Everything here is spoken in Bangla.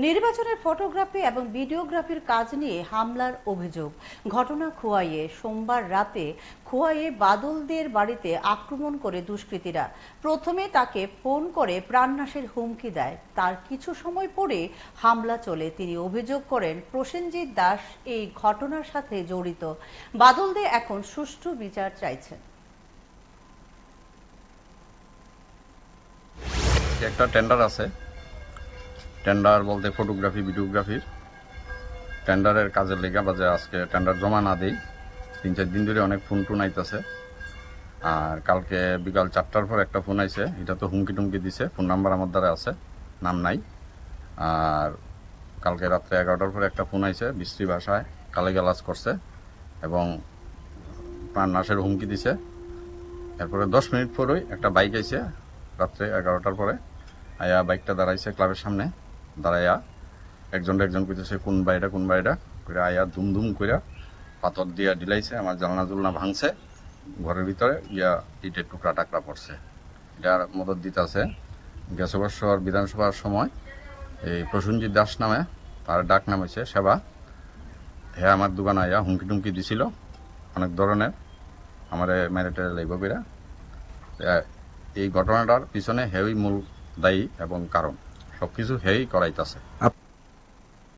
নির্বাচনের ফটোগ্রাফি এবং ভিডিওগ্রাফির কাজ নিয়ে হামলার অভিযোগ। ঘটনা খোয়াইয়ে সোমবার রাতে খোয়াইয়ে বাদলদের বাড়িতে আক্রমণ করে দুষ্কৃতীরা প্রথমে তাকে ফোন করে প্রাণনাশের হুমকি দেয়। তার কিছু সময় পরে হামলা চলে। তিনি অভিযোগ করেন প্রসেনজিৎ দাস এই ঘটনার সাথে জড়িত। বাদলদের এখন সুষ্ঠু বিচার চাইছেন। একটা টেন্ডার আছে, টেন্ডার বলতে ফটোগ্রাফি ভিডিওগ্রাফির টেন্ডারের কাজের লেগে বাজে আজকে টেন্ডার জমা না দেই 3-4 দিন ধরে অনেক ফোন টোন আইতেছে। আর কালকে বিকাল 4টার পর একটা ফোন আইছে, এটা তো হুমকি টুমকি দিছে, ফোন নাম্বার আমার দ্বারা আছে, নাম নাই। আর কালকে রাত্রে 11টার পর একটা ফোন আইছে, বিশ্রী ভাষায় গালাগালাজ করছে এবং প্রাণ নাশের হুমকি দিছে। এরপরে 10 মিনিট পরই একটা বাইক আইছে রাত্রে 11টার পরে, আয়া বাইকটা দাঁড়াইছে ক্লাবের সামনে, দাঁড়াইয়া একজন কইতেছে কোন বাড়িটা করে আয়া ধুম কইরা পাথর দিয়া ডিলাইছে, আমার জানলা জুলনা ভাঙছে, ঘরের ভিতরে ইটের টুকরা টাকরা পড়ছে। এটার মদত দিতেছে গেছবর্ষর বিধানসভার সময় এই প্রসেনজিৎ দাস নামে, তার ডাক নাম হয়েছে সেবা। হ্যাঁ আমার দোকান আয়া হুমকি টুমকি দিছিল অনেক ধরনের, আমারে মেরেটে লাইব কইরা। এই ঘটনাটার পিছনে হেই মূল দায়ী এবং কারণ, সবকিছু হেই করাইতাছে।